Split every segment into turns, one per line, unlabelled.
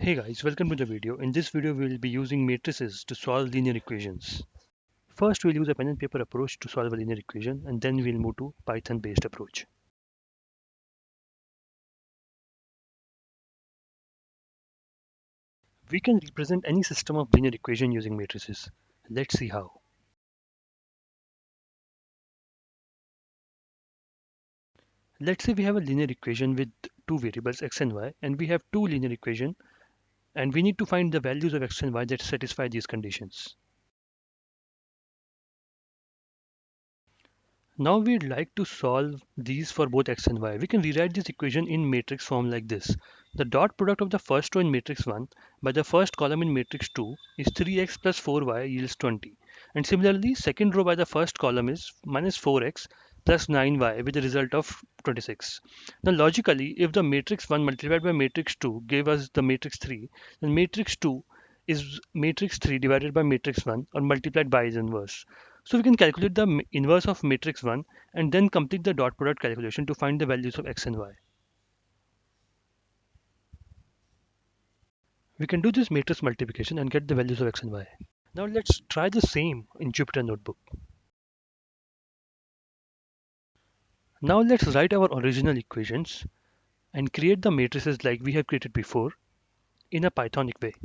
Hey guys, welcome to the video. In this video, we will be using matrices to solve linear equations. First, we'll use a pen and paper approach to solve a linear equation, and then we'll move to Python-based approach. We can represent any system of linear equation using matrices. Let's see how. Let's say we have a linear equation with two variables x and y, and we have two linear equations, and we need to find the values of x and y that satisfy these conditions. Now we'd like to solve these for both x and y. We can rewrite this equation in matrix form like this. The dot product of the first row in matrix 1 by the first column in matrix 2 is 3x plus 4y yields 20. And similarly, second row by the first column is minus 4x plus 9y with the result of 26. Now logically, if the matrix 1 multiplied by matrix 2 gave us the matrix 3, then matrix 2 is matrix 3 divided by matrix 1 or multiplied by its inverse. So we can calculate the inverse of matrix 1 and then complete the dot product calculation to find the values of x and y. We can do this matrix multiplication and get the values of x and y. Now let's try the same in Jupyter Notebook. Now let's write our original equations and create the matrices like we have created before in a Pythonic way.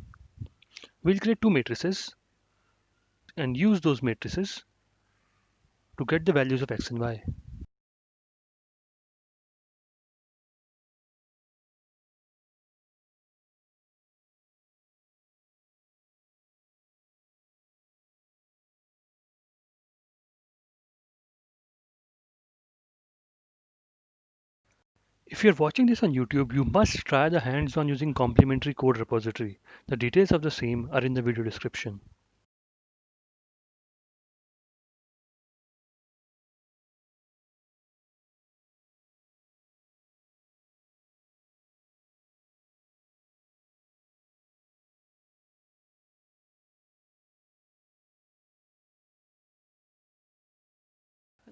We'll create two matrices and use those matrices to get the values of x and y. If you're watching this on YouTube, you must try the hands-on using complementary code repository. The details of the same are in the video description.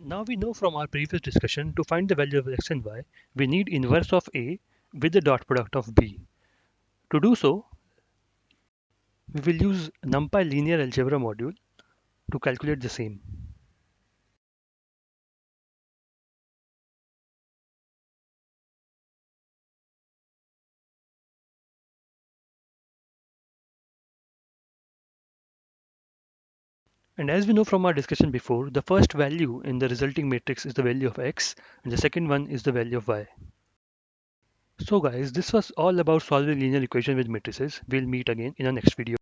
Now we know from our previous discussion to find the value of x and y, we need inverse of A with the dot product of B. To do so, we will use NumPy linear algebra module to calculate the same. And as we know from our discussion before, the first value in the resulting matrix is the value of x and the second one is the value of y. So guys, this was all about solving linear equation with matrices. We'll meet again in our next video.